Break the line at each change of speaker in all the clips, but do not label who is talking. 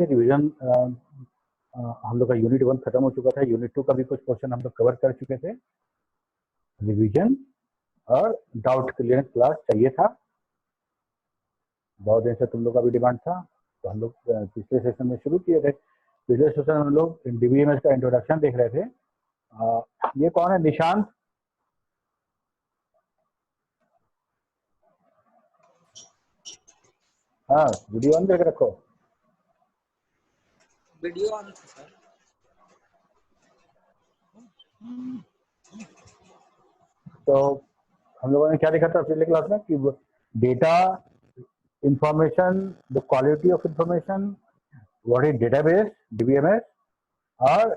Revision हम लोग का यूनिट 1 खत्म हो चुका था। यूनिट 2 का भी कुछ क्वेश्चन हम लोग कवर कर चुके थे। रिवीजन और डाउट क्लियरेंस क्लास चाहिए था, बहुत दिन से तुम लोग का भी डिमांड था, तो हम लोग पिछले सेशन में शुरू किए थे। पिछले सेशन में हम लोग डीबीएमएस का इंट्रोडक्शन देख रहे थे। ये कौन है? निशांत। हाँ, वीडियो ऑन करके रखो।
Video on sir.
तो हम लोगों ने क्या देखा था पिछले क्लास में कि data information, the quality of information, what is database, DBMS, और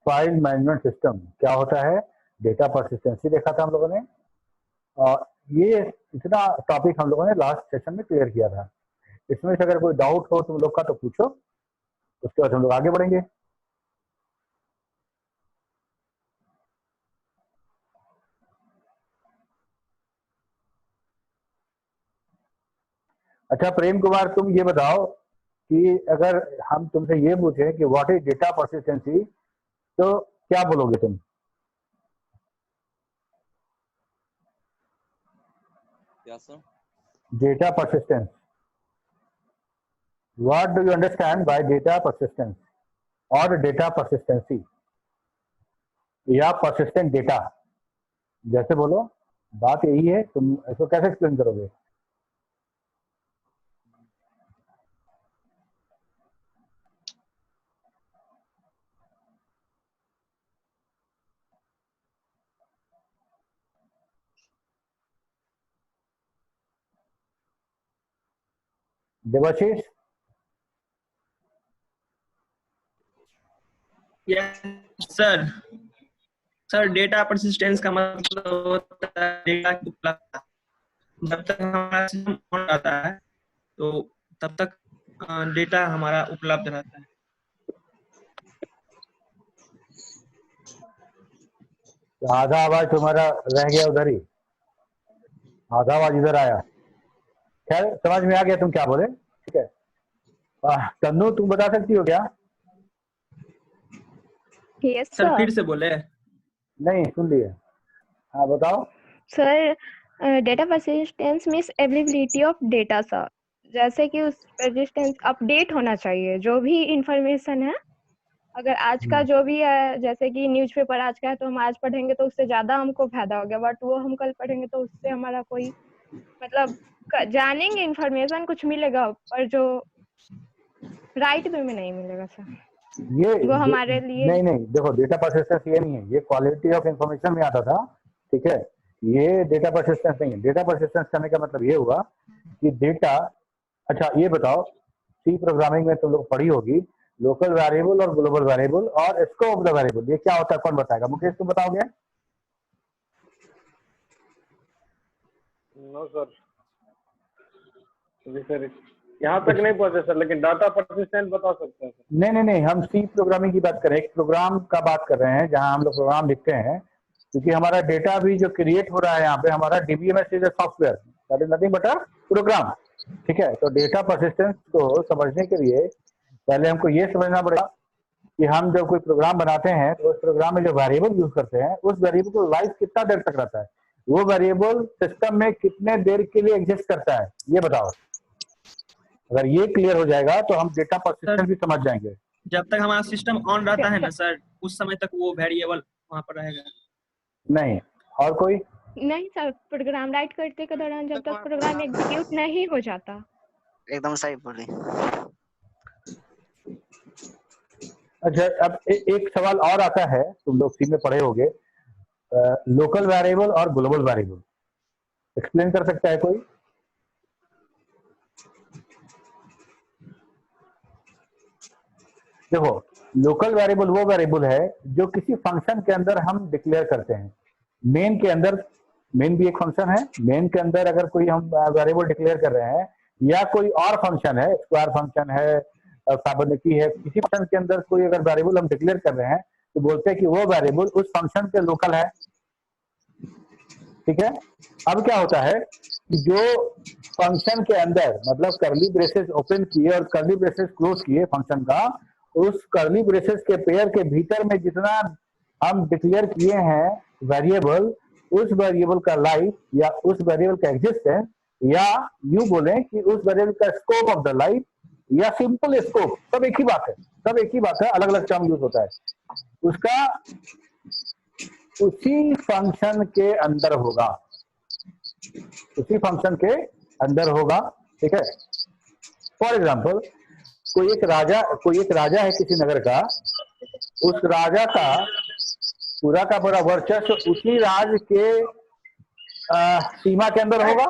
फाइल मैनेजमेंट सिस्टम क्या होता है, डेटा परसिस्टेंसी देखा था हम लोगों ने। और ये इतना टॉपिक हम लोगों ने लास्ट सेशन में क्लियर किया था। इसमें से अगर कोई डाउट हो तुम लोग का तो पूछो, उसके बाद हम लोग आगे बढ़ेंगे। अच्छा प्रेम कुमार, तुम ये बताओ कि अगर हम तुमसे ये पूछें कि व्हाट इज डेटा परसिस्टेंसी, तो क्या बोलोगे तुम?
क्या sir?
Data persistence, what do you understand by data persistence और डेटा परसिस्टेंसी या परसिस्टेंट डेटा? जैसे बोलो, बात यही है, तुम इसको कैसे एक्सप्लेन करोगे? Devashish?
Sir sir data persistence का मतलब होता है डेटा की उपलब्धता। जब तक हमारा सिस्टम ऑन रहता है तो तब तक डेटा हमारा उपलब्ध रहता है।
तो आधा आवाज तुम्हारा रह गया उधर ही, आधा आवाज इधर आया। खैर समझ में आ गया तुम क्या बोले, ठीक है। तन्नू तुम बता सकती हो क्या?
यस
सर फिर
सर।
से बोले?
नहीं सुन लिए। हाँ बताओ।
Sir data persistence means availability of data sir, जैसे कि उस परसिस्टेंस अपडेट होना चाहिए। जो भी इंफॉर्मेशन है, अगर आज का जो भी है, जैसे कि न्यूज़पेपर आज का है तो हम आज पढ़ेंगे तो उससे ज्यादा हमको फायदा हो गया, बट वो हम कल पढ़ेंगे तो उससे हमारा कोई मतलब जानेंगे इंफॉर्मेशन कुछ मिलेगा, पर जो राइट वे में नहीं मिलेगा सर।
ये
वो हमारे लिए
नहीं नहीं, देखो डेटा परसिस्टेंस ये नहीं है, ये क्वालिटी ऑफ इंफॉर्मेशन में आता था, ठीक है। ये डेटा परसिस्टेंस नहीं है। डेटा परसिस्टेंस करने का मतलब ये हुआ कि डेटा, अच्छा ये बताओ, सी प्रोग्रामिंग में तुम लोग पढ़ी होगी लोकल वेरिएबल और ग्लोबल वेरिएबल और स्कोप ऑफ द वेरिएबल, ये क्या होता है? कौन बताएगा? मुकेश तुम बताओगे?
नो सर, जी सर यहाँ तक नहीं पहुंचे सर, लेकिन डाटा परसिस्टेंट बता सकते हैं सर।
नहीं नहीं नहीं, हम सी प्रोग्रामिंग की बात कर रहे हैं, एक प्रोग्राम का बात कर रहे हैं जहां हम लोग प्रोग्राम लिखते हैं, क्योंकि हमारा डेटा भी जो क्रिएट हो रहा है यहाँ पे, हमारा DBMS is a software, that is nothing but a program, ठीक है। तो डेटा परसिस्टेंस को समझने के लिए पहले हमको ये समझना पड़ेगा कि हम जब कोई प्रोग्राम बनाते हैं तो उस प्रोग्राम में जो वेरिएबल यूज करते हैं, उस वेरिएबल को लाइफ कितना देर तक रहता है, वो वेरिएबल सिस्टम में कितने देर के लिए एग्जिस्ट करता है, ये बताओ। अगर ये क्लियर हो जाएगा तो हम डेटा परसिस्टेंस भी समझ जाएंगे।
जब तक हमारा सिस्टम ऑन रहता है ना सर, उस समय तक वो वेरिएबल वहाँ पर रहेगा। नहीं
और कोई?
नहीं सर, प्रोग्राम राइट करते के दौरान जब तक प्रोग्राम एग्जीक्यूट नहीं हो जाता।
एकदम सही बोली।
अच्छा अब एक सवाल और आता है, तुम लोग सी में पढ़े होंगे, लोकल वेरिएबल और ग्लोबल वेरिएबल, एक्सप्लेन कर सकता है कोई? देखो, लोकल वेरिएबल वो वेरिएबल है जो किसी फंक्शन के अंदर हम डिक्लेयर करते हैं। मेन के अंदर, मेन भी एक फंक्शन है, मेन के अंदर अगर कोई हम वेरिएबल डिक्लेयर कर रहे हैं, या कोई और फंक्शन है, स्क्वायर फंक्शन है, फिबोनाची है, किसी फंक्शन के अंदर कोई अगर वेरिएबल हम डिक्लेयर कर रहे हैं तो बोलते हैं कि वो वेरिएबल उस फंक्शन के लोकल है, ठीक है। अब क्या होता है जो फंक्शन के अंदर मतलब करली ब्रेसेस ओपन किए और करली ब्रेसेस क्लोज किए फंक्शन का, उस करली ब्रेसेस के पेयर के भीतर में जितना हम डिक्लेयर किए हैं वेरिएबल, उस वेरिएबल का लाइफ या उस वेरिएबल का एग्जिस्टेंस, या यूं बोलें कि उस वेरिएबल का स्कोप ऑफ द लाइफ या सिंपल स्कोप, सब एक ही बात है, सब एक ही बात है, अलग अलग टर्म यूज होता है, उसका उसी फंक्शन के अंदर होगा, उसी फंक्शन के अंदर होगा। ठीक है, फॉर एग्जाम्पल कोई एक राजा है किसी नगर का, उस राजा का पूरा वर्चस्व उसी राज्य के सीमा के अंदर होगा,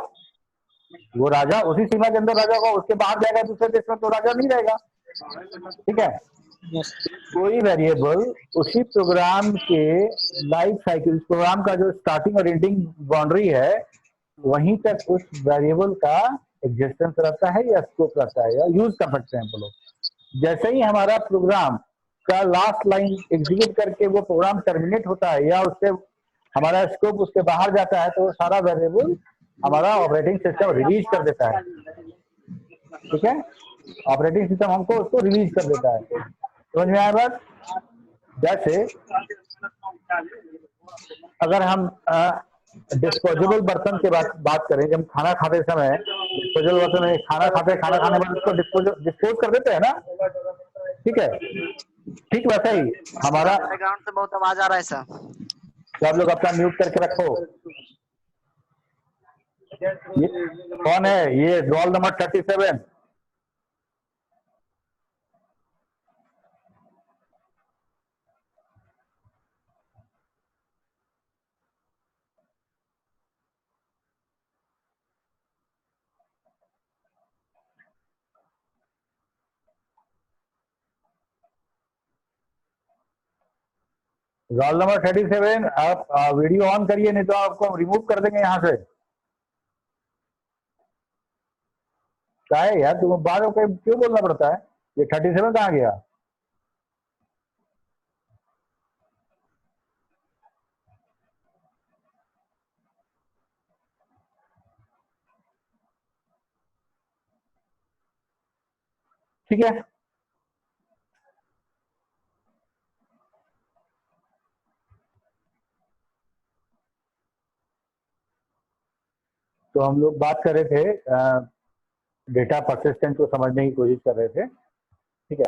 वो राजा उसी सीमा के अंदर राजा होगा, उसके बाहर जाएगा दूसरे देश में तो राजा नहीं रहेगा। ठीक है, कोई वेरिएबल उसी प्रोग्राम के लाइफ साइकिल, प्रोग्राम का जो स्टार्टिंग और एंडिंग बाउंड्री है वहीं तक उस वेरिएबल का एग्जिस्टेंस रहता है या स्कोप रहता है या यूज कर सकते हैं हम लोग। जैसे ही हमारा प्रोग्राम का लास्ट लाइन एग्जीक्यूट करके वो प्रोग्राम टर्मिनेट होता है या उससे हमारा स्कोप उसके बाहर जाता है, तो सारा वेरिएबल हमारा ऑपरेटिंग सिस्टम रिलीज कर देता है। ठीक है, ऑपरेटिंग सिस्टम हमको उसको रिलीज कर देता है। समझ में आया बात? जैसे अगर हम डिस्पोजेबल बर्तन के बात करें, जब खाना खाते समय डिस्पोजेबल बर्तन में खाना खाने बाद उसको डिस्पोज कर देते हैं ना। ठीक है, ठीक वैसा ही हमारा।
बैकग्राउंड से बहुत आवाज आ रहा है सर।
तो आप लोग अपना म्यूट करके रखो। ये कौन है? ये रोल नंबर 37। रोल नंबर 37, आप वीडियो ऑन करिए, नहीं तो आपको रिमूव कर देंगे यहाँ से। क्या है यार, तुम्हें बार बार क्यों बोलना पड़ता है? ये 37 कहाँ गया? ठीक है, तो हम लोग बात कर रहे थे डेटा परसिस्टेंस को समझने की कोशिश कर रहे थे। ठीक है,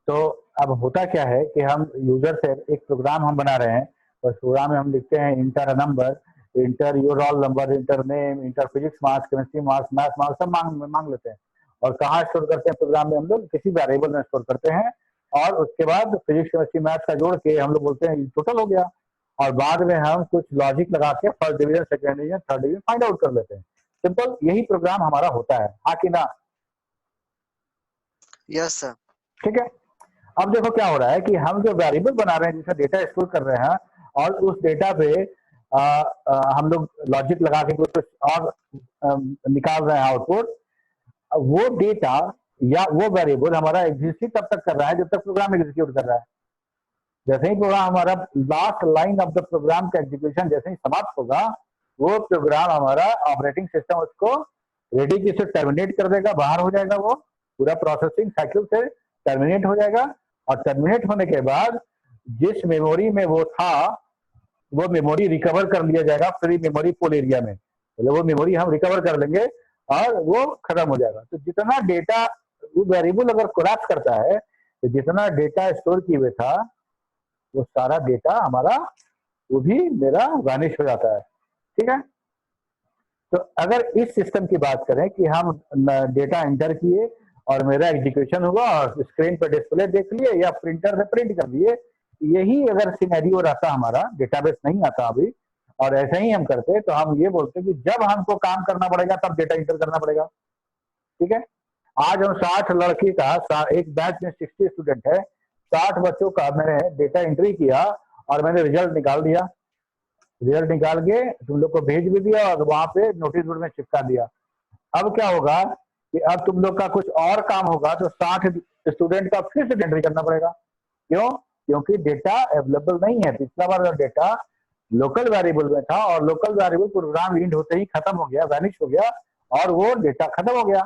तो अब होता क्या है कि हम यूजर से एक प्रोग्राम हम बना रहे हैं, और प्रोग्राम में हम लिखते हैं inter a number, inter your roll number, inter name, inter physics marks, chemistry marks, math marks, सब मांग लेते हैं। और कहाँ स्टोर करते हैं प्रोग्राम में? हम लोग किसी वेरिएबल में स्टोर करते हैं, और उसके बाद फिजिक्स केमिस्ट्री मैथ्स का जोड़ के हम लोग बोलते हैं टोटल हो गया, और बाद में हम कुछ लॉजिक लगा के first division, second division, third division find out कर लेते हैं। सिंपल यही प्रोग्राम हमारा होता है, हाँ कि ना?
Yes sir.
ठीक है, अब देखो क्या हो रहा है कि हम जो वेरिएबल बना रहे हैं, जिसका डेटा स्टोर कर रहे हैं, और उस डेटा पे हम लोग लॉजिक लगा के कुछ और निकाल रहे हैं आउटपुट, वो डेटा या वो वेरिएबल हमारा एग्जिस्ट ही तब तक कर रहा है जब तक प्रोग्राम एग्जीक्यूट कर रहा है। जैसे ही प्रोग्राम हमारा last line of the program का एग्जीक्यूशन जैसे ही समाप्त होगा, वो प्रोग्राम हमारा ऑपरेटिंग सिस्टम उसको रेडी की से टर्मिनेट कर देगा, बाहर हो जाएगा, वो पूरा प्रोसेसिंग साइकिल से टर्मिनेट हो जाएगा। और टर्मिनेट होने के बाद जिस मेमोरी में वो था, वो मेमोरी रिकवर कर लिया जाएगा फ्री मेमोरी पूल एरिया में, मतलब वो मेमोरी हम रिकवर कर लेंगे और वो खत्म हो जाएगा। तो जितना डेटा वो वेरिएबल अगर कोलैप्स करता है, तो जितना डेटा स्टोर किए हुए था वो सारा डेटा हमारा वो भी मेरा वैनिश हो जाता है। ठीक है, तो अगर इस सिस्टम की बात करें कि हम डेटा एंटर किए और मेरा एग्जीक्यूशन हुआ और स्क्रीन पर डिस्प्ले देख लिए या प्रिंटर से प्रिंट कर दिए, यही अगर सिनेरियो रहता हमारा, डेटाबेस नहीं आता अभी, और ऐसे ही हम करते, तो हम ये बोलते कि जब हमको काम करना पड़ेगा तब डेटा एंटर करना पड़ेगा। ठीक है, आज हम 60 लड़की का एक बैच में 60 स्टूडेंट है, 60 बच्चों का मैंने डेटा एंट्री किया और मैंने रिजल्ट निकाल दिया, रिजल्ट निकाल के तुम लोग को भेज भी दिया और वहां पे नोटिस बोर्ड में चिपका दिया। अब क्या होगा कि अब तुम लोग का कुछ और काम होगा, तो 60 स्टूडेंट का फिर से एंट्री करना पड़ेगा। क्यों? क्योंकि डेटा अवेलेबल नहीं है। पिछला बार डेटा लोकल वेरिएबल में था और लोकल वेरिएबल प्रोग्राम इंड होते ही खत्म हो गया, वैनिश हो गया और वो डेटा खत्म हो गया।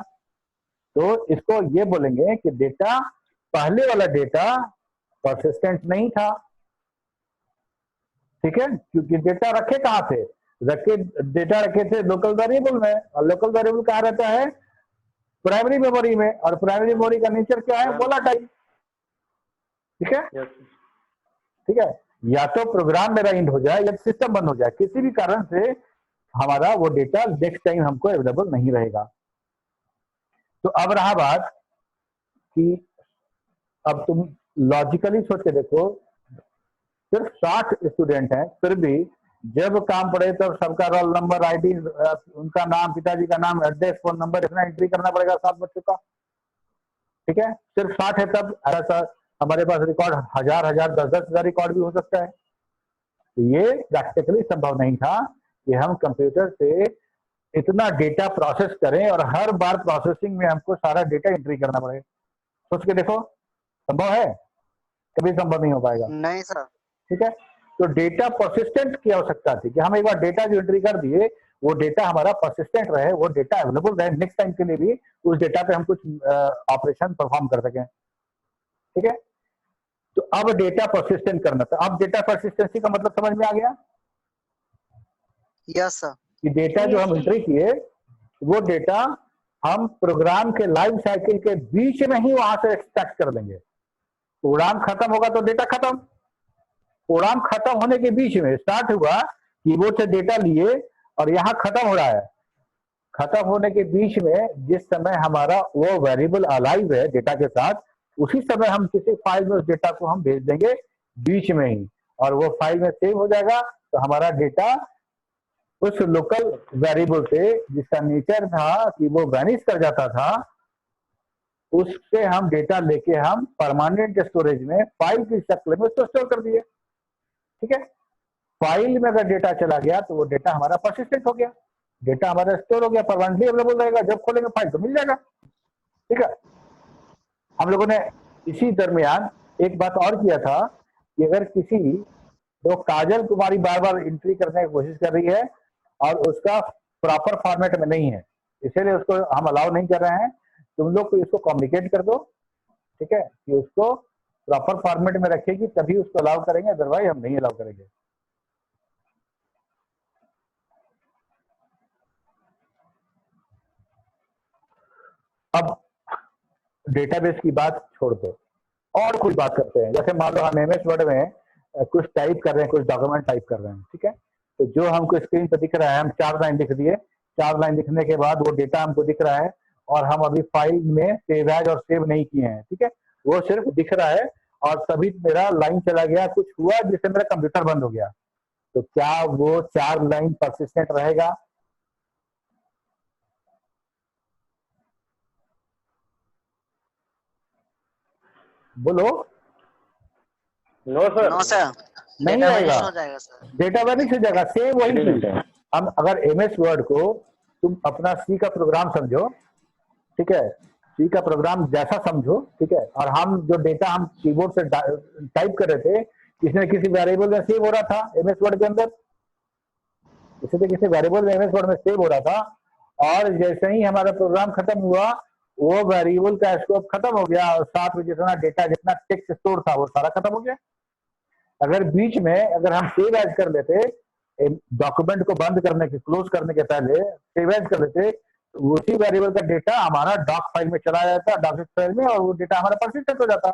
तो इसको ये बोलेंगे कि डेटा, पहले वाला डेटा परसिस्टेंट नहीं था, ठीक है, क्योंकि डेटा रखे कहाँ थे, डेटा रखे थे लोकल वेरिएबल में, और लोकल वेरिएबल कहाँ रहता है, प्राइमरी मेमोरी में, और प्राइमरी मेमोरी का नेचर क्या है, वोलाटाइल, ठीक है।
यस
ठीक है, या तो प्रोग्राम मेरा इंड हो जाए या सिस्टम बंद हो जाए, किसी भी कारण से हमारा वो डेटा नेक्स्ट टाइम हमको अवेलेबल नहीं रहेगा। तो अब रहा बात कि अब तुम लॉजिकली सोच के देखो, सिर्फ 60 स्टूडेंट हैं, फिर भी जब काम पड़े तब सबका रोल नंबर, आईडी, उनका नाम, पिताजी का नाम, एड्रेस, फोन नंबर, इतना एंट्री करना पड़ेगा 7 बच्चों का, ठीक है। सिर्फ 60 है, तब ऐसा हमारे पास रिकॉर्ड 1000, 10,000 रिकॉर्ड भी हो सकता है। तो ये प्रैक्टिकली संभव नहीं था कि हम कंप्यूटर से इतना डेटा प्रोसेस करें और हर बार प्रोसेसिंग में हमको सारा डेटा एंट्री करना पड़े। सोच के देखो, संभव है? कभी संभव नहीं हो पाएगा,
नहीं सर।
ठीक है। तो डेटा परसिस्टेंट की आवश्यकता थी कि हम एक बार डेटा जो एंट्री कर दिए वो डेटा हमारा परसिस्टेंट रहे, वो डेटा अवेलेबल रहे, नेक्स्ट टाइम के लिए भी उस डेटा पे हम कुछ ऑपरेशन परफॉर्म कर सकें, ठीक है। तो अब डेटा परसिस्टेंट करना था। अब डेटा परसिस्टेंसी का मतलब समझ में आ गया
यस सर।
कि डेटा जो हम एंट्री किए वो डेटा हम प्रोग्राम के लाइफ साइकिल के बीच में ही वहां से एक्सट्रैक्ट कर लेंगे। प्रोग्राम खत्म होगा तो डेटा खत्म, प्रोग्राम खत्म होने के बीच में स्टार्ट हुआ, कीबोर्ड से डेटा लिए और यहाँ खत्म हो रहा है, खत्म होने के बीच में जिस समय हमारा वो वेरिएबल अलाइव है डेटा के साथ, उसी समय हम किसी फाइल में उस डेटा को हम भेज देंगे बीच में ही, और वो फाइल में सेव हो जाएगा। तो हमारा डेटा उस लोकल वेरिएबल से जिसका नेचर था कि वो वैनिश कर जाता था, उससे हम डेटा लेके हम परमानेंट स्टोरेज में फाइल की शक्ल में उसको स्टोर कर दिए, ठीक है। फाइल में अगर डेटा चला गया तो वो डेटा हमारा परसिस्टेंट हो गया, डेटा हमारा स्टोर हो गया, परमानेंटली अवेलेबल रहेगा, जब खोलेंगे फाइल तो मिल जाएगा, ठीक है। हम लोगों ने इसी दरमियान एक बात और किया था कि अगर किसी जो काजल कुमारी बार बार एंट्री करने की कोशिश कर रही है और उसका प्रॉपर फॉर्मेट में नहीं है, इसीलिए उसको हम अलाउ नहीं कर रहे हैं, तुम लोग को इसको कम्युनिकेट कर दो, ठीक है, कि उसको प्रॉपर फॉर्मेट में रखेगी तभी उसको अलाउ करेंगे, अदरवाइज हम नहीं अलाउ करेंगे। अब डेटाबेस की बात छोड़ दो और कुछ बात करते हैं। जैसे मान लो हम एमएस वर्ड में कुछ टाइप कर रहे हैं, कुछ डॉक्यूमेंट टाइप कर रहे हैं, ठीक है। तो जो हमको स्क्रीन पर दिख रहा है, हम 4 लाइन लिख दिए, 4 लाइन लिखने के बाद वो डेटा हमको दिख रहा है और हम अभी फाइल में सेव एज और सेव नहीं किए हैं, ठीक है, वो सिर्फ दिख रहा है और तभी मेरा लाइन चला गया, कुछ हुआ जिससे मेरा कंप्यूटर बंद हो गया, तो क्या वो 4 लाइन परसिस्टेंट रहेगा? बोलो।
No sir.
नो सर,
नहीं
डेटा
रहेगा,
वैनिश हो जाएगा सर।
डेटा वैनिश हो जाएगा, सेम वही चीज। हम अगर एमएस वर्ड को तुम अपना सी का प्रोग्राम समझो, ठीक है, सी का प्रोग्राम जैसा समझो, ठीक है, और हम जो डेटा हम कीबोर्ड से टाइप कर रहे थे, किसी न किसी वेरिएबल में सेव हो रहा था एमएस वर्ड के अंदर, किसी न किसी वेरिएबल में एमएस वर्ड में सेव हो रहा था, और जैसे ही हमारा प्रोग्राम खत्म हुआ वो वेरिएबल का स्कोप खत्म हो गया और साथ में जितना डेटा, जितना टेक्स्ट स्टोर था वो सारा खत्म हो गया। अगर बीच में अगर हम सेव एज कर लेते, डॉक्यूमेंट को बंद करने के, क्लोज करने के पहले सेव एज कर लेते, तो उसी वेरिएबल का डेटा हमारा डॉक फाइल में चला जाता, डॉक्यूमेंट फाइल में, और वो डेटा हमारा परसिस्टेंट हो जाता।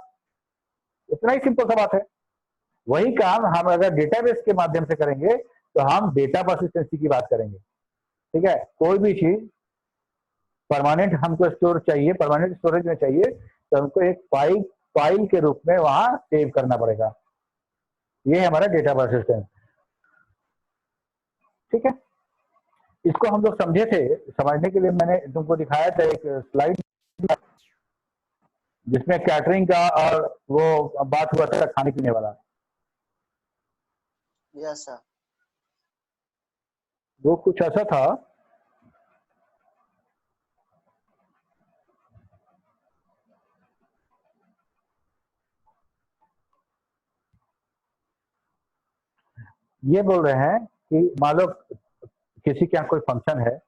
इतना ही सिंपल सा बात है। वही काम हम अगर डेटाबेस के माध्यम से करेंगे तो हम डेटा परसिस्टेंसी की बात करेंगे, ठीक है। कोई भी चीज परमानेंट हमको स्टोर चाहिए, परमानेंट स्टोरेज में चाहिए, तो हमको एक फाइल के रूप में वहां सेव करना पड़ेगा। ये है हमारा डेटा परसिस्टेंस, ठीक है। इसको हम लोग समझे थे, समझने के लिए मैंने तुमको दिखाया था एक स्लाइड जिसमें कैटरिंग का और वो बात हुआ था खाने पीने वाला,
यस सर।
वो कुछ ऐसा था। ये बोल रहे हैं कि मान लो किसी के यहाँ कोई फंक्शन है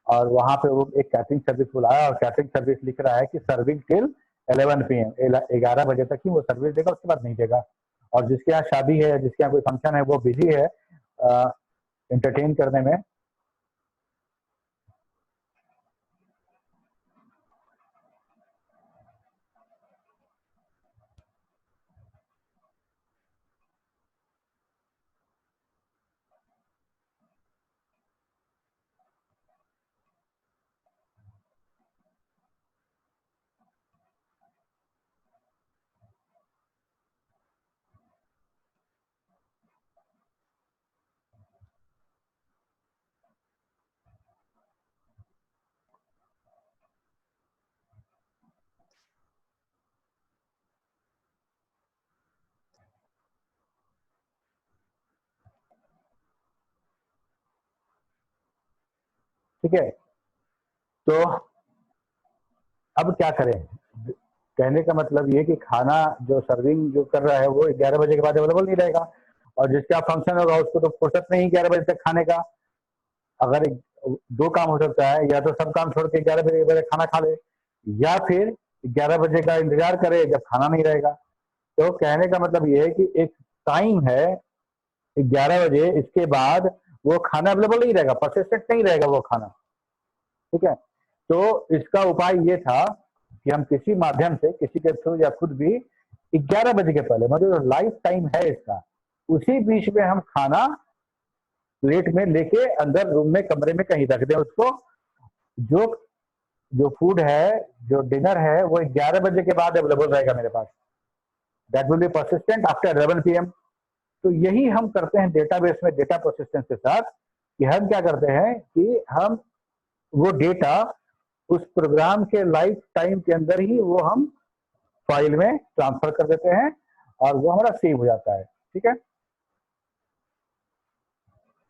और वहां पे वो एक कैटरिंग सर्विस बुलाया और कैटरिंग सर्विस लिख रहा है कि सर्विंग टिल 11 PM, 11 बजे तक ही वो सर्विस देगा, उसके बाद नहीं देगा। और जिसके यहाँ शादी है, जिसके यहाँ कोई फंक्शन है, वो बिजी है एंटरटेन करने में। ठीक है, तो अब क्या करें? कहने का मतलब ये कि खाना जो सर्विंग जो कर रहा है वो 11 बजे के बाद अवेलेबल नहीं रहेगा, और जिसका फंक्शन होगा उसको तो फुर्सत नहीं 11 बजे तक खाने का। अगर दो काम हो सकता है, या तो सब काम छोड़ के 11 बजे खाना खा ले, या फिर 11 बजे का इंतजार करे जब खाना नहीं रहेगा। तो कहने का मतलब ये है कि एक टाइम है 11 बजे, इसके बाद वो खाना अवेलेबल नहीं रहेगा, परसिस्टेंट नहीं रहेगा वो खाना। ठीक है, तो इसका उपाय ये था कि हम किसी माध्यम से, किसी के थ्रू या खुद भी 11 बजे के पहले, मतलब जो लाइफ टाइम है इसका, उसी बीच में हम खाना प्लेट में लेके अंदर रूम में, कमरे में कहीं रख दें उसको। जो जो फूड है, जो डिनर है, वो 11 बजे के बाद अवेलेबल रहेगा मेरे पास। That will be persistent after 11 PM। तो यही हम करते हैं डेटाबेस में डेटा परसिस्टेंस के साथ, कि हम क्या करते हैं कि हम वो डेटा उस प्रोग्राम के लाइफ टाइम के अंदर ही वो हम फाइल में ट्रांसफर कर देते हैं और वो हमारा सेव हो जाता है। ठीक है,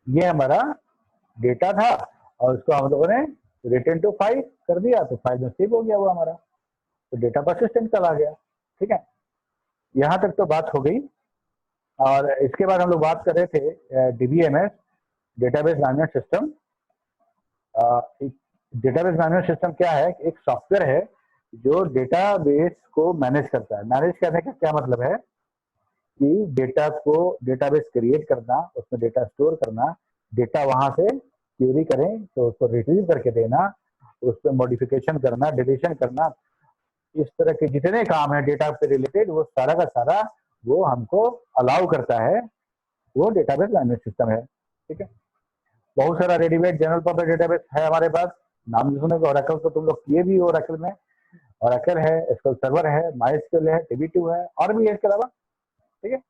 ये हमारा डेटा था और उसको हम लोगों ने रिटर्न टू फाइल कर दिया, तो फाइल में सेव हो गया वो हमारा, तो डेटा परसिस्टेंट चला गया। ठीक है, यहाँ तक तो बात हो गई। और इसके बाद हम लोग बात कर रहे थे DBMS, database management system. Database management system क्या है? एक सॉफ्टवेयर है जो डेटाबेस को मैनेज करता है। मैनेज करने का क्या मतलब है कि डेटा को, डेटाबेस क्रिएट करना, उसमें डेटा स्टोर करना, डेटा वहां से क्यूरी करें तो उसको रिट्रीव करके देना, उस पर मॉडिफिकेशन करना, डिलीशन करना, इस तरह के जितने काम है डेटा से रिलेटेड, वो सारा का सारा वो हमको अलाउ करता है, वो डेटाबेस मैनेजमेंट सिस्टम है। ठीक है, बहुत सारा रेडीमेड जनरल पर्पस डेटाबेस है हमारे पास। नाम भी सुने, ओरेकल तो तुम लोग किए भी हो, ओरेकल में ओरेकल है, एसक्यूएल सर्वर है, माइस्क्यूएल है, DB2 है, और भी है इसके अलावा। ठीक है,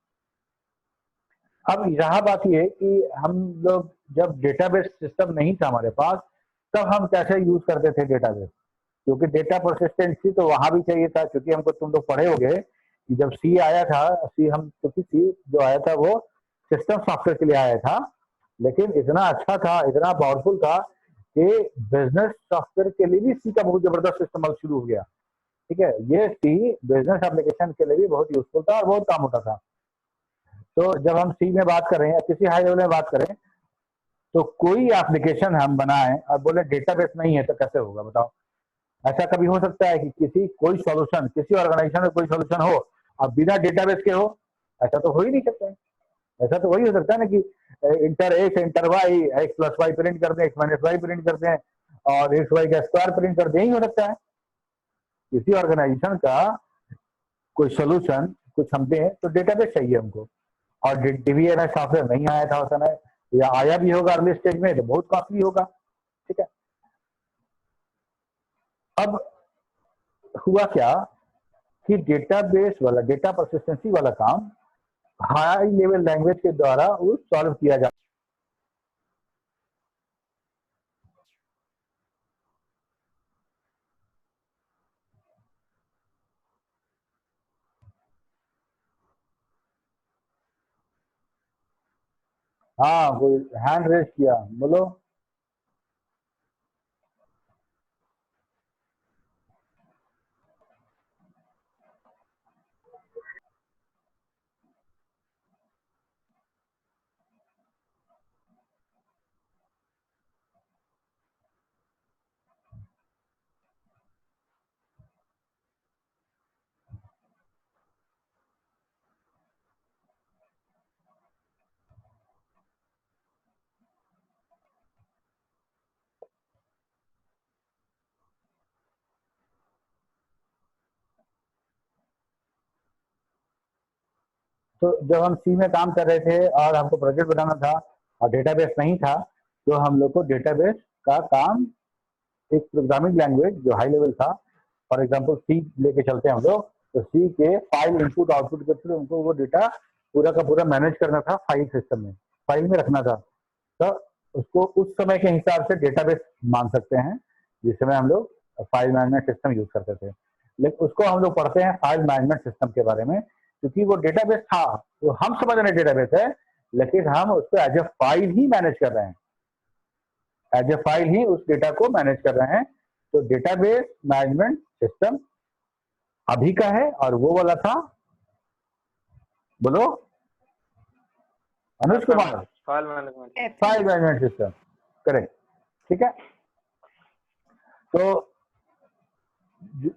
अब यहाँ बात ये है कि हम लोग जब डेटाबेस सिस्टम नहीं था हमारे पास, तब हम कैसे यूज करते थे डेटाबेस? क्योंकि डेटा परसिस्टेंसी तो वहां भी चाहिए था, क्योंकि हमको तुम लोग पढ़े होंगे कि जब सी आया था, सी हम, क्योंकि सी जो आया था वो सिस्टम सॉफ्टवेयर के लिए आया था, लेकिन इतना अच्छा था, इतना पावरफुल था कि बिजनेस सॉफ्टवेयर के लिए भी सी का बहुत जबरदस्त इस्तेमाल शुरू हो गया। ठीक है, ये सी बिजनेस एप्लीकेशन के लिए भी बहुत यूजफुल था और बहुत काम होता था। तो जब हम सी में बात करें या किसी हाई लेवल में बात करें, तो कोई एप्लीकेशन हम बनाएं और बोले डेटाबेस नहीं है, तो कैसे होगा बताओ? ऐसा कभी हो सकता है कि किसी कोई सॉल्यूशन, किसी ऑर्गेनाइजेशन में कोई सॉल्यूशन हो और बिना डेटाबेस के हो? ऐसा तो हो ही नहीं सकता है। ऐसा तो वही हो सकता है ना कि inter X inter Y, X plus Y print कर दें, एक्स माइनस वाई प्रिंट कर दें, और एक्स वाई का स्क्वायर प्रिंट कर दें, ही हो सकता है। किसी ऑर्गेनाइजेशन का कोई सोल्यूशन कुछ हम दें तो डेटाबेस चाहिए हमको, और DBMS सॉफ्टवेयर नहीं आया था उस समय, या आया भी होगा अर्ली स्टेज में तो बहुत कॉस्टली होगा। ठीक है, अब हुआ क्या कि डेटाबेस वाला, डेटा परसिस्टेंसी वाला काम हाई लेवल लैंग्वेज के द्वारा वो सॉल्व किया जा। हाँ, कोई हैंड रेज किया, बोलो। तो जब हम सी में काम कर रहे थे और हमको प्रोजेक्ट बनाना था और डेटाबेस नहीं था, तो हम लोग को डेटाबेस का काम एक प्रोग्रामिंग लैंग्वेज जो हाई लेवल था, फॉर एग्जांपल सी लेके चलते हैं हम लोग, तो सी के फाइल इनपुट आउटपुट के थ्रू उनको वो डेटा पूरा का पूरा मैनेज करना था, फाइल सिस्टम में, फाइल में रखना था। तो उसको उस समय के हिसाब से डेटाबेस मान सकते हैं, जिस समय हम लोग फाइल मैनेजमेंट सिस्टम यूज करते थे। लेकिन उसको हम लोग पढ़ते हैं फाइल मैनेजमेंट सिस्टम के बारे में, क्योंकि वो डेटाबेस था, तो हम समझ रहे हैं डेटाबेस है, लेकिन हम उसको एज ए फाइल ही मैनेज कर रहे हैं, एज ए फाइल ही उस डेटा को मैनेज कर रहे हैं। तो डेटाबेस मैनेजमेंट सिस्टम अभी का है, और वो वाला था, बोलो Anuj Kumar,
file management,
file management system, correct, ठीक है। तो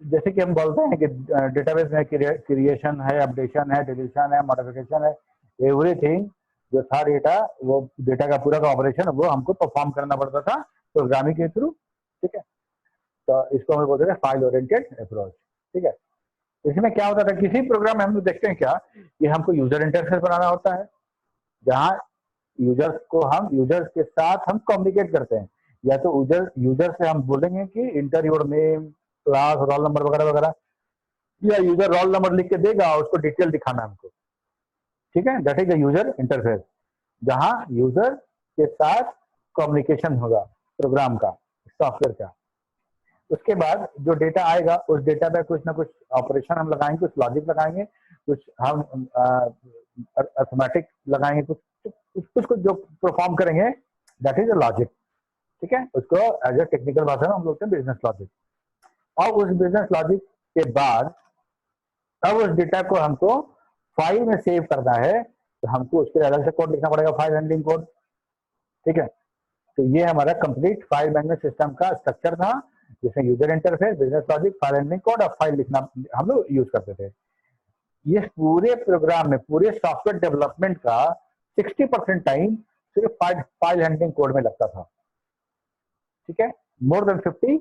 जैसे कि हम बोलते हैं कि डेटाबेस में क्रिएशन है, अपडेशन है, डिलीशन है, मॉडिफिकेशन है, एवरीथिंग जो था डेटा, वो डेटा का पूरा का ऑपरेशन वो हमको परफॉर्म करना पड़ता था प्रोग्रामिंग के थ्रू, ठीक है। तो इसको हम बोलते हैं फाइल ओरिएंटेड अप्रोच, ठीक है। इसमें क्या होता था, किसी प्रोग्राम में हम लोग देखते हैं क्या कि हमको यूजर इंटरफेस बनाना होता है, जहाँ यूजर्स के साथ हम कम्युनिकेट करते हैं, या तो यूजर से हम बोलेंगे कि inter your name, class, roll number वगैरह वगैरह, या यूजर रोल नंबर लिख के देगा, उसको डिटेल दिखाना हमको, ठीक है। That is the user interface, जहाँ यूजर के साथ कम्युनिकेशन होगा प्रोग्राम का, सॉफ्टवेयर का। उसके बाद जो डेटा आएगा, उस डेटा में कुछ ना कुछ ऑपरेशन हम लगाएंगे, कुछ लॉजिक लगाएंगे, कुछ हम अर्थमेटिक लगाएंगे, कुछ जो परफॉर्म करेंगे, दैट इज अ लॉजिक, ठीक है। उसको एज ए टेक्निकल भाषा में हम लोग बिजनेस लॉजिक। और उस बिजनेस लॉजिक के बाद अब उस डेटा को हमको फाइल में सेव करना है, तो हमको उसके अलग से कोड लिखना पड़ेगा, फाइल हैंडलिंग कोड, ठीक है। तो ये हमारा कंप्लीट फाइल मैनेजमेंट सिस्टम का स्ट्रक्चर था, जिसमें user interface, business logic, file handling code और फाइल लिखना हम लोग यूज करते थे। ये पूरे प्रोग्राम में, पूरे सॉफ्टवेयर डेवलपमेंट का 60% टाइम सिर्फ फाइल हैंडलिंग कोड में लगता था, ठीक है। मोर देन 50,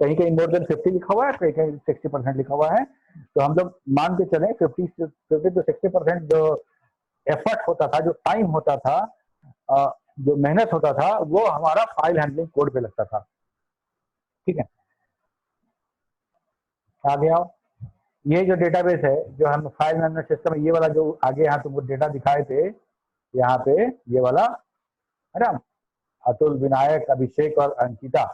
कहीं कहीं मोर देन 50 लिखा हुआ है, कहीं कहीं 60% लिखा हुआ है। तो हम लोग मान के चले 50 to 60% जो एफर्ट होता था, जो टाइम होता था, जो मेहनत होता था, वो हमारा फाइल हैंडलिंग कोड पे लगता था, ठीक है। आगे आओ, ये जो डेटाबेस है, जो हम फाइल मैनेजमेंट सिस्टम, ये वाला जो आगे यहाँ तुमको डेटा दिखाए थे, यहाँ पे ये वाला है ना, अतुल, विनायक, अभिषेक और अंकिता,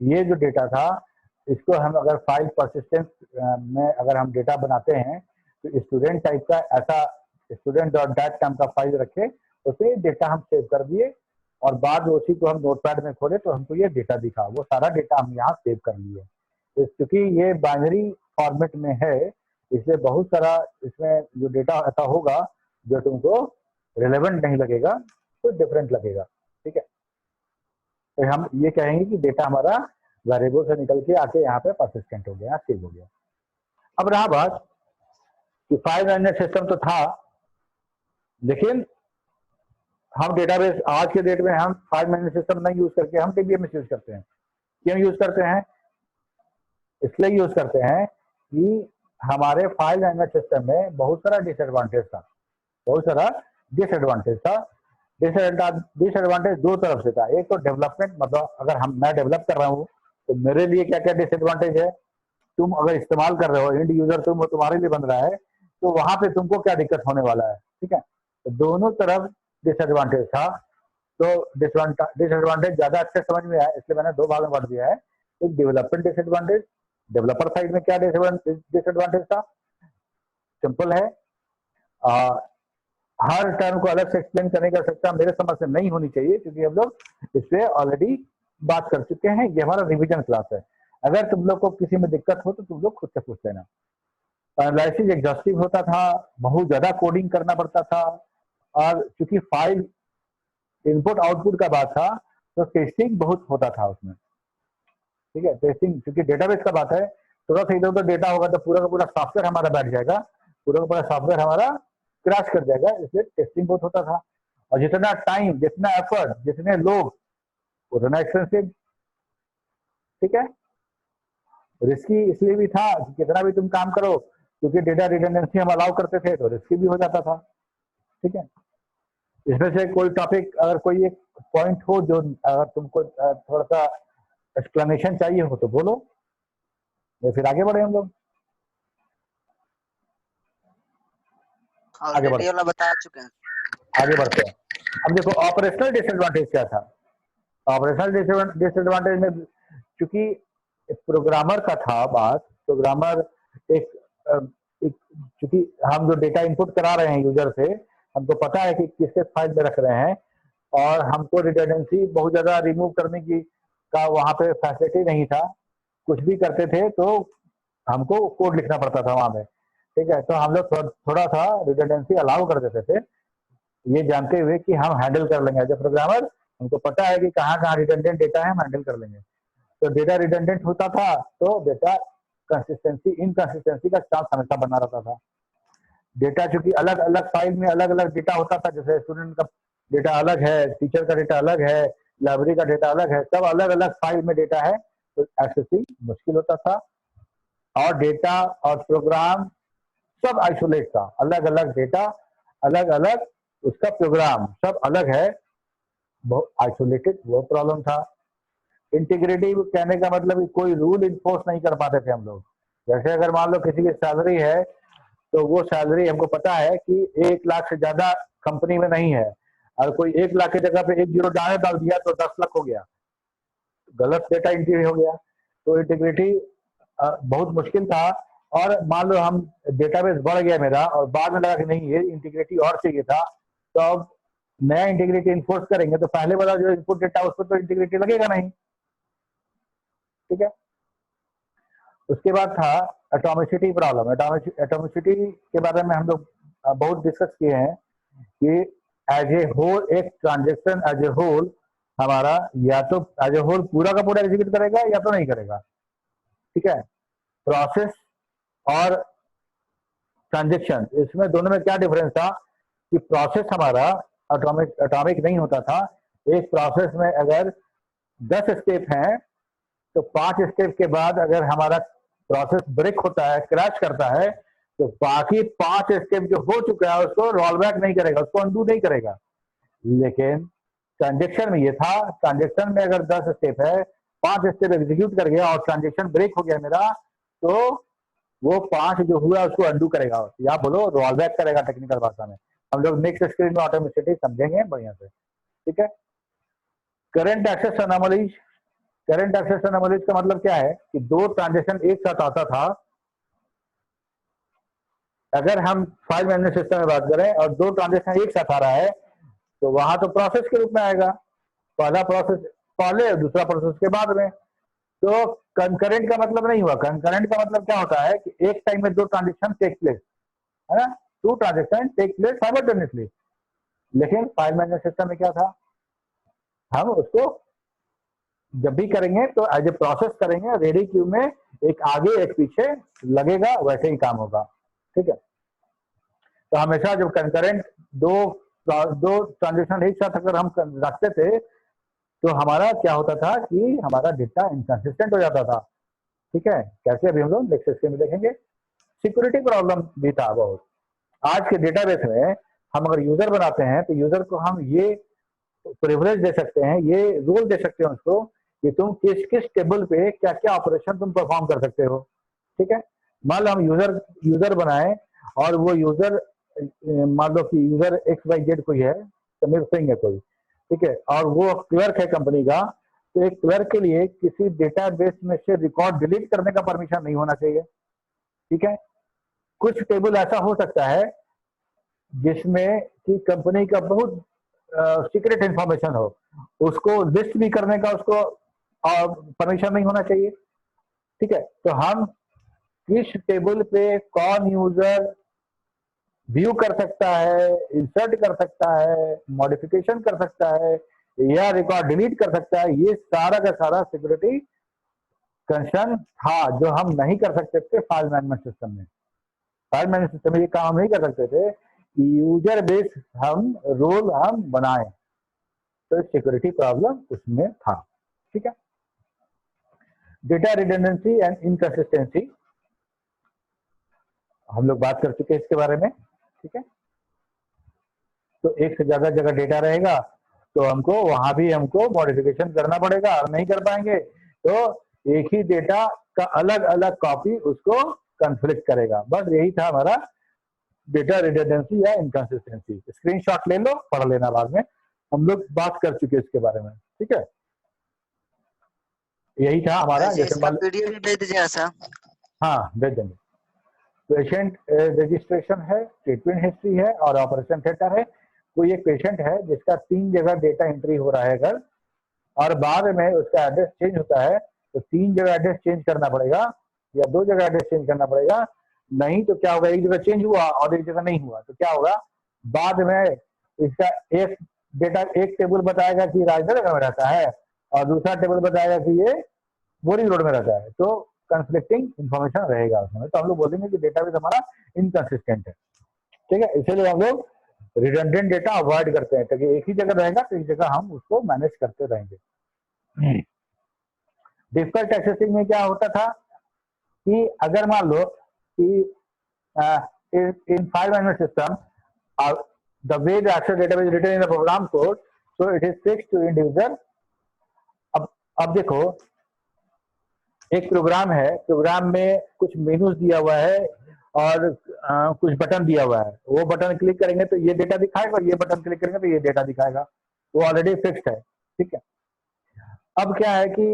ये जो डेटा था, इसको हम अगर फाइल परसिस्टेंस में अगर हम डेटा बनाते हैं, तो स्टूडेंट टाइप का ऐसा स्टूडेंट डॉट डैट नाम का फाइल रखे, उसमें डेटा हम सेव कर दिए, और बाद में उसी को हम नोटपैड में खोले तो हमको ये डेटा दिखा, वो सारा डेटा हम यहाँ सेव कर लिए। क्योंकि ये बाइनरी फॉर्मेट में है, इसलिए बहुत सारा इसमें जो डेटा ऐसा होगा जो तुमको रिलेवेंट नहीं लगेगा, तो डिफरेंट लगेगा, ठीक है। तो हम ये कहेंगे कि डेटा हमारा वेरिएबल से निकल के आके यहाँ पे परसिस्टेंट हो गया, सेव हो गया। अब रहा बात कि फाइल मैनेजमेंट सिस्टम तो था, लेकिन हम डेटाबेस आज के डेट में हम फाइल मैनेजमेंट सिस्टम नहीं यूज करके हम डीबीएमएस यूज करते हैं। क्यों यूज करते हैं? इसलिए यूज करते हैं कि हमारे फाइल मैनेजमेंट सिस्टम में बहुत सारा डिसएडवांटेज था, बहुत सारा डिसएडवांटेज था। डिसएडवांटेज दो तरफ से था, एक तो डेवलपमेंट, मतलब अगर मैं डेवलप कर रहा हूँ तो मेरे लिए क्या क्या डिसएडवांटेज है, तुम अगर इस्तेमाल कर रहे हो, एंड यूजर तुम्हारे लिए बन रहा है, तो वहां पे तुमको क्या दिक्कत होने वाला है, ठीक है। तो दोनों तरफ डिसएडवांटेज था। तो डिसएडवांटेज ज्यादा अच्छे समझ में आया, इसलिए मैंने दो भाग में बांट दिया है। एक डेवलपमेंट डिसएडवांटेज, डेवलपर साइड में क्या डिसएडवांटेज था, सिंपल है, हर टर्म को अलग से एक्सप्लेन करने की आवश्यकता मेरे समझ से नहीं होनी चाहिए, क्योंकि हम लोग इस पे ऑलरेडी बात कर चुके हैं। ये हमारा रिवीजन क्लास है। अगर तुम लोग को किसी में दिक्कत हो तो तुम लोग खुद से पूछ लेना। एनालिसिस एग्जॉस्टिव होता था, बहुत ज्यादा कोडिंग करना पड़ता था, और क्योंकि फाइल इनपुट आउटपुट का बात था तो टेस्टिंग बहुत होता था उसमें, ठीक है। टेस्टिंग क्योंकि डेटाबेस का बात है, थोड़ा सा इधर उधर डेटा होगा तो पूरा का पूरा सॉफ्टवेयर हमारा बैठ जाएगा, पूरा का पूरा सॉफ्टवेयर हमारा क्रैश कर जाएगा, इसलिए टेस्टिंग बहुत होता था। और जितना टाइम, जितना एफर्ट, जितने लोग, उतना एक्सपेंसिव, ठीक है। रिस्की इसलिए भी था कि कितना भी तुम काम करो, क्योंकि डेटा रिडंडेंसी हम अलाउ करते थे तो रिस्की भी हो जाता था, ठीक है, इसमें से कोई टॉपिक अगर कोई एक पॉइंट हो जो अगर तुमको थोड़ा सा एक्सप्लेनेशन चाहिए हो तो बोलो, या फिर आगे बढ़े हम लोग। आगे
ऑलरेडी
बढ़ते
वाला बता चुके हैं।
आगे बढ़ते हैं। अब देखो ऑपरेशनल डिसएडवांटेज क्या था। ऑपरेशनल डिसएडवांटेज में चूंकि प्रोग्रामर का था बात, प्रोग्रामर एक चूंकि हम जो डेटा इनपुट करा रहे हैं यूजर से, हमको पता है कि किस किस फाइल में रख रहे हैं, और हमको रिडंडेंसी बहुत ज्यादा रिमूव करने की का वहां पे फैसिलिटी नहीं था। कुछ भी करते थे तो हमको कोड लिखना पड़ता था वहां पे, ठीक है। तो हम लोग थोड़ा सा रिडंडेंसी अलाउ कर देते थे, ये जानते हुए कि हम हैंडल कर लेंगे। जब प्रोग्रामर हमको पता है कि कहाँ कहाँ रिडंडेंट डेटा है, हम हैंडल कर लेंगे। तो डेटा रिडंडेंट होता था तो डेटा कंसिस्टेंसी इनकंसिस्टेंसी का चांस हमेशा बना रहता था। डेटा चूंकि अलग अलग फाइल में अलग अलग डेटा होता था, जैसे स्टूडेंट का डेटा अलग है, टीचर का डेटा अलग है, लाइब्रेरी का डेटा अलग है, सब अलग अलग फाइल में डेटा है, तो एक्सेसिंग मुश्किल होता था। और डेटा और प्रोग्राम सब आइसोलेट था, अलग अलग डेटा, अलग अलग उसका प्रोग्राम, सब अलग है, बहुत आइसोलेटेड, वो प्रॉब्लम था। इंटीग्रिटी कहने का मतलब कोई रूल इन्फोर्स नहीं कर पाते थे हम लोग। जैसे अगर मान लो किसी की सैलरी है, तो वो सैलरी हमको पता है कि 1 लाख से ज्यादा कंपनी में नहीं है, और कोई 1 लाख की जगह पे 1 जीरो डाल दिया तो 10 लाख हो गया, गलत डेटा एंट्री हो गया। तो इंटीग्रिटी बहुत मुश्किल था। और मान लो हम डेटाबेस बढ़ गया मेरा और बाद में लगा कि नहीं ये इंटीग्रिटी और चाहिए था, तो अब नया इंटीग्रिटी इन्फोर्स करेंगे तो पहले वाला जो इनपुट डेटा उस पर तो इंटीग्रिटी लगेगा नहीं, ठीक है। उसके बाद था एटॉमिसिटी प्रॉब्लम। एटॉमिसिटी के बारे में हम लोग बहुत डिस्कस किए हैं कि एज ए होल एक ट्रांजेक्शन एज ए होल हमारा या तो एज ए होल पूरा का पूरा एग्जीक्यूट करेगा या तो नहीं करेगा, ठीक है। प्रोसेस और ट्रांजेक्शन, इसमें दोनों में क्या डिफरेंस था कि प्रोसेस हमारा एटॉमिक नहीं होता था। एक प्रोसेस में अगर 10 स्टेप हैं तो 5 स्टेप के बाद अगर हमारा प्रोसेस ब्रेक होता है, क्रैश करता है, तो बाकी 5 स्टेप जो हो चुका है उसको रोल बैक नहीं करेगा, उसको अनडू नहीं करेगा। लेकिन ट्रांजेक्शन में ये था, ट्रांजेक्शन में अगर 10 स्टेप है, 5 स्टेप एग्जीक्यूट कर गया और ट्रांजेक्शन ब्रेक हो गया मेरा, तो वो 5 जो हुआ उसको अनडू करेगा, या बोलो रोल बैक करेगा टेक्निकल भाषा में। हम लोग नेक्स्ट स्क्रीन में ऑटोमेटिसिटी समझेंगे बढ़िया से, ठीक है। Current access anomalies. Current access anomalies का मतलब क्या है कि 2 ट्रांजेक्शन एक साथ आता था। अगर हम फाइल मैनेजमेंट सिस्टम में बात करें और 2 ट्रांजेक्शन एक साथ आ रहा है, तो वहां तो प्रोसेस के रूप में आएगा, पहला प्रोसेस पहले और दूसरा प्रोसेस के बाद में। तो कंकरेंट का मतलब नहीं हुआ। कंकरेंट का मतलब क्या होता है कि एक टाइम में 2 ट्रांजेक्शन टेक प्लेस, है ना, 2 ट्रांजेक्शन टेक प्लेस साइमल्टेनियसली। लेकिन फाइल मैनेजमेंट सिस्टम में क्या था, हम उसको जब भी करेंगे तो एज ए प्रोसेस करेंगे, रेडी क्यू में एक आगे एक पीछे लगेगा, वैसे ही काम होगा, ठीक है। तो हमेशा जब कंकरेंट दो ट्रांजेक्शन एक साथ अगर हम रखते थे तो हमारा क्या होता था कि हमारा डेटा इनकंसिस्टेंट हो जाता था, ठीक है। कैसे अभी हम लोग नेक्स्ट स्क्रीन में देखेंगे। सिक्योरिटी प्रॉब्लम भी था बहुत। आज के डेटाबेस में हम अगर यूजर बनाते हैं तो यूजर को हम ये प्रिविलेज दे सकते हैं, ये रोल दे सकते हैं उसको कि तुम किस किस टेबल पे क्या क्या ऑपरेशन तुम परफॉर्म कर सकते हो, ठीक है। मान लो हम यूजर बनाए और वो यूजर मान लो कि यूजर XYZ कोई है, समीर सिंह है कोई, ठीक है, और वो क्लर्क है कंपनी का। तो एक क्लर्क के लिए किसी डेटाबेस में से रिकॉर्ड डिलीट करने का परमिशन नहीं होना चाहिए, ठीक है। कुछ टेबल ऐसा हो सकता है जिसमें कि कंपनी का बहुत सीक्रेट इंफॉर्मेशन हो, उसको लिस्ट भी करने का उसको परमिशन नहीं होना चाहिए, ठीक है। तो हम किस टेबल पे कौन यूजर व्यू कर सकता है, इंसर्ट कर सकता है, मॉडिफिकेशन कर सकता है, या रिकॉर्ड डिलीट कर सकता है, ये सारा का सारा सिक्योरिटी कंसर्न था जो हम नहीं कर सकते थे फाइल मैनेजमेंट सिस्टम में। फाइल मैनेजमेंट सिस्टम में ये काम हम नहीं कर सकते थे कि यूजर बेस हम रोल हम बनाए, तो सिक्योरिटी प्रॉब्लम उसमें था, ठीक है। डेटा रिडंडेंसी एंड इनकंसिस्टेंसी हम लोग बात कर चुके हैं इसके बारे में, ठीक है। तो एक से ज्यादा जगह डेटा रहेगा तो हमको वहां भी हमको मॉडिफिकेशन करना पड़ेगा, और नहीं कर पाएंगे तो एक ही डेटा का अलग अलग कॉपी उसको कन्फ्लिक्ट करेगा। बस यही था हमारा डेटा रिडंडेंसी या इनकंसिस्टेंसी। स्क्रीनशॉट ले लो, पढ़ लेना बाद में, हम लोग बात कर चुके इसके बारे में, ठीक है। यही था हमारा।
वैसे
जैसे
इसका पीडीएफ भी भेज दीजिएगा सर।
हाँ भेज देंगे। पेशेंट रजिस्ट्रेशन है, ट्रीटमेंट हिस्ट्री है और ऑपरेशन थिएटर है। कोई एक पेशेंट है जिसका 3 जगह डेटा एंट्री हो रहा है अगर, और बाद में उसका एड्रेस चेंज होता है तो 3 जगह एड्रेस चेंज करना पड़ेगा या 2 जगह एड्रेस चेंज करना पड़ेगा। नहीं तो क्या होगा, एक जगह चेंज हुआ और एक जगह नहीं हुआ तो क्या होगा, बाद में इसका एक डेटा, एक टेबल बताएगा कि राजनगर में रहता है और दूसरा टेबल बताएगा कि ये बोरिंग रोड में रहता है, तो कंफ्लिक्टिंग इंफॉर्मेशन रहेगा उसमें। तो हम लोग बोलेंगे कि डेटाबेस हमारा इनकंसिस्टेंट है, ठीक है। इसलिए हम लोग रिडंडेंट डेटा अवॉइड करते हैं, ताकि एक ही जगह रहेगा तो एक जगह हम उसको मैनेज करते रहेंगे। डिफिकल्ट एक्सेसिंग में क्या होता था कि अगर मान लो कि in file management system the way the access database written in the program code, so it is fixed to individual. अब देखो एक प्रोग्राम है, प्रोग्राम में कुछ मेनूज दिया हुआ है और कुछ बटन दिया हुआ है। वो बटन क्लिक करेंगे तो ये डेटा दिखाएगा और ये बटन क्लिक करेंगे तो ये डेटा दिखाएगा, वो ऑलरेडी फिक्स्ड है, ठीक है। अब क्या है कि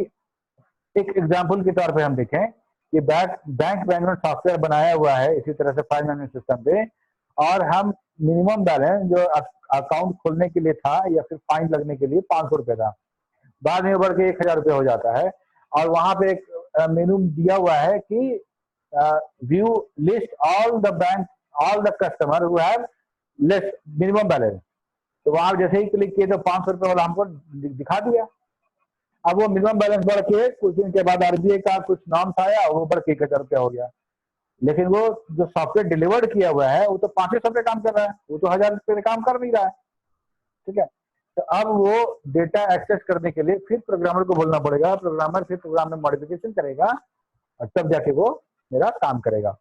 एक एग्जांपल के तौर पे हम देखें कि बैंक मैनेजमेंट सॉफ्टवेयर बनाया हुआ है इसी तरह से फाइल मैनेजमेंट सिस्टम पे, और हम मिनिमम बैलेंस जो अकाउंट खोलने के लिए था या फिर फाइन लगने के लिए 500 रुपए था, बाद में बढ़ के 1000 रुपये हो जाता है। और वहां पे एक मेनू दिया हुआ है कि view list all the customer who have less minimum balance. तो वहां जैसे ही क्लिक किए तो 500 रुपये वाला हमको दिखा दिया। अब वो मिनिमम बैलेंस बढ़ के कुछ दिन के बाद आरबीआई का कुछ नॉर्म्स आया, वो बढ़ के 1000 रुपया हो गया। लेकिन वो जो सॉफ्टवेयर डिलीवर्ड किया हुआ है वो तो 500 पे काम कर रहा है, वो तो 1000 रुपये काम कर नहीं रहा है, ठीक है। तो अब वो डेटा एक्सेस करने के लिए फिर प्रोग्रामर को बोलना पड़ेगा, प्रोग्रामर फिर प्रोग्राम में मॉडिफिकेशन करेगा और तब जाके वो मेरा काम करेगा,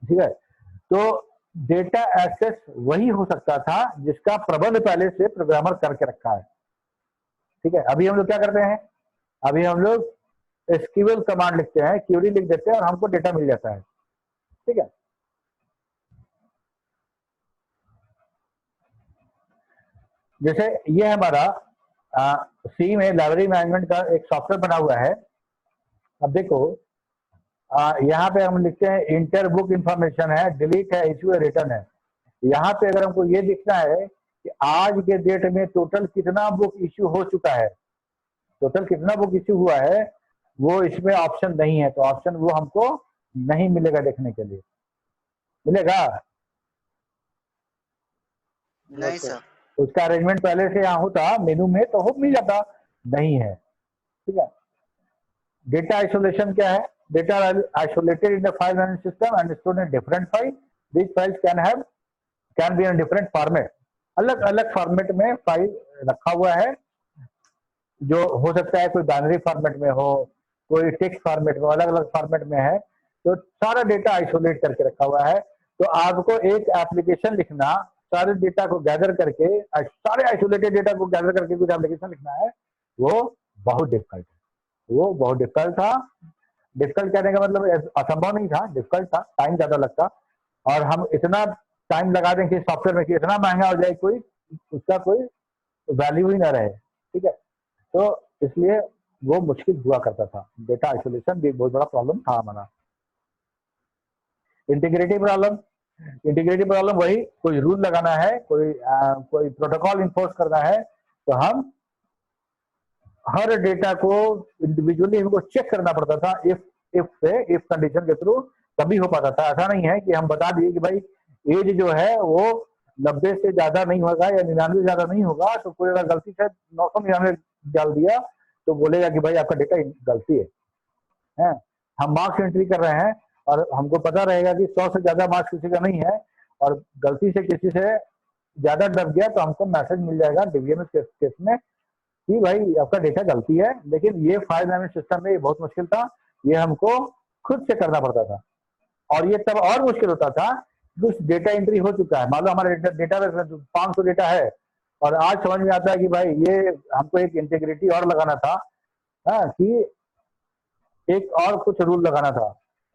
ठीक है। तो डेटा एक्सेस वही हो सकता था जिसका प्रबंध पहले से प्रोग्रामर करके रखा है, ठीक है। अभी हम लोग क्या करते हैं, अभी हम लोग एसक्यूएल कमांड लिखते हैं, क्यूरी लिख देते हैं और हमको डेटा मिल जाता है, ठीक है। जैसे ये हमारा सी में लाइब्रेरी मैनेजमेंट का एक सॉफ्टवेयर बना हुआ है। अब देखो यहाँ पे हम लिखते हैं इंटर बुक इंफॉर्मेशन है, डिलीट है, इश्यू है, रिटर्न है। यहाँ पे अगर हमको ये दिखना है कि आज के डेट में टोटल कितना बुक इश्यू हो चुका है, टोटल कितना बुक इश्यू हुआ है, वो इसमें ऑप्शन नहीं है, तो ऑप्शन वो हमको नहीं मिलेगा देखने के लिए। मिलेगा
नहीं सर।
उसका अरेंजमेंट पहले से यहाँ होता मेनू में तो हो मिल जाता, नहीं है, ठीक है। डेटा आइसोलेशन क्या है, data isolated in the file management system and stored in different file, this files can be in different format. अलग अलग फॉर्मेट में फाइल रखा हुआ है, जो हो सकता है कोई बाइनरी फॉर्मेट में हो, कोई टेक्स्ट फॉर्मेट में, अलग अलग फॉर्मेट में है, तो सारा डेटा आइसोलेट करके रखा हुआ है। तो आपको एक एप्लीकेशन लिखना, सारे डेटा को गैदर करके, सारे आइसोलेटेड डेटा को गैदर करके कुछ एप्लीकेशन लिखना है, वो बहुत डिफिकल्ट है, वो बहुत डिफिकल्ट था। डिफिकल्ट कहने का मतलब असंभव नहीं था, डिफिकल्ट था, टाइम ज्यादा लगता, और हम इतना टाइम लगा दें कि सॉफ्टवेयर में कि इतना महंगा हो जाए कोई उसका कोई वैल्यू ही ना रहे, ठीक है। तो इसलिए वो मुश्किल हुआ करता था, डेटा आइसोलेशन भी बहुत बड़ा प्रॉब्लम था हमारा। इंटीग्रिटी प्रॉब्लम वही, कोई रूल लगाना है, कोई प्रोटोकॉल इन्फोर्स करना है, तो हम हर डेटा को इंडिविजुअली हमको चेक करना पड़ता था, इफ कंडीशन के थ्रू तभी हो पाता था। ऐसा नहीं है कि हम बता दिए कि भाई एज जो है वो 90 से ज्यादा नहीं होगा या 99 से ज्यादा नहीं होगा, तो कोई अगर गलती से 999 डाल दिया तो बोलेगा कि भाई आपका डेटा गलती है। हम मार्क्स एंट्री कर रहे हैं और हमको पता रहेगा कि 100 से ज्यादा मार्क्स किसी का नहीं है, और गलती से किसी से ज्यादा दब गया तो हमको मैसेज मिल जाएगा डीबीएमएस केस में कि भाई आपका डेटा गलती है। लेकिन ये फाइल मैनेजमेंट सिस्टम में ये बहुत मुश्किल था, ये हमको खुद से करना पड़ता था। और ये तब और मुश्किल होता था कुछ डेटा एंट्री हो चुका है, मान लो हमारा डेटा 500 डेटा है और आज समझ में आता है कि भाई ये हमको एक इंटीग्रिटी और लगाना था, हाँ, कि एक और कुछ रूल लगाना था,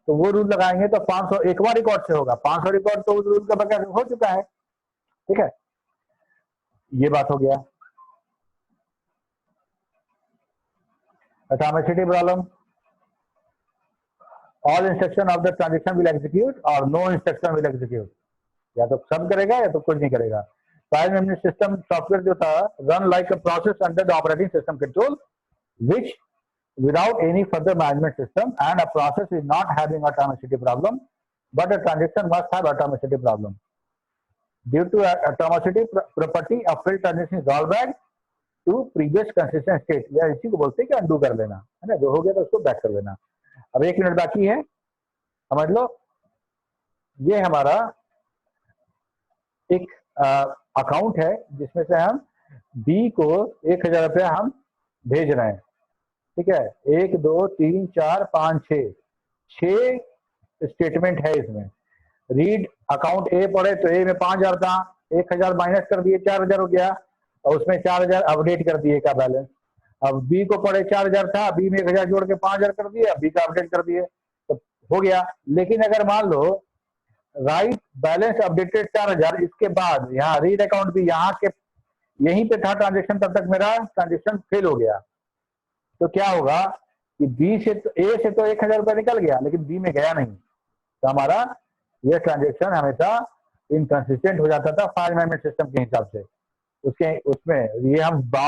तो वो रूल लगाएंगे तो 500 एक बार रिकॉर्ड से होगा, 500 रिकॉर्ड तो उस रूल का बगैर हो चुका है। ठीक है, ये बात हो गया। Atomicity problem, all instruction of the transaction will execute और नो इंस्ट्रक्शन विल एग्जीक्यूट, या तो सब करेगा या तो कुछ नहीं करेगा। फाइल मैनेजमेंट सिस्टम सॉफ्टवेयर जो था run like a process under the operating system control which without any further management system, and a process is not having atomicity problem, but a transaction must have atomicity problem. Due to atomicity property, a failed transaction is rolled back to previous consistent state, या इसी को बोलते हैं कि undo कर लेना है ना, जो हो गया तो उसको बैक कर लेना। अब 1 मिनट बाकी है, समझ लो, ये हमारा एक अकाउंट है जिसमें से हम बी को 1000 रुपया हम भेज रहे हैं। ठीक है, 1 2 3 4 5 6 स्टेटमेंट है इसमें। रीड अकाउंट ए पढ़े तो ए में 5000 था, 1000 माइनस कर दिए 4000 हो गया, और उसमें 4000 अपडेट कर दिए का बैलेंस। अब बी को पढ़े 4000 था, बी में 1000 जोड़ के 5000 कर दिए, बी का अपडेट कर दिए तो हो गया। लेकिन अगर मान लो राइट बैलेंस अपडेटेड 4000, इसके बाद यहाँ रीड अकाउंट भी यहाँ के यहीं पे था ट्रांजेक्शन, तब तक मेरा ट्रांजेक्शन फेल हो गया, तो क्या होगा कि बी से तो ए से तो 1000 रुपया निकल गया लेकिन बी में गया नहीं, तो हमारा ये ट्रांजेक्शन हमेशा इनकंसिस्टेंट हो जाता था फाइल मैनेजमेंट सिस्टम के हिसाब से। उसमें ये हम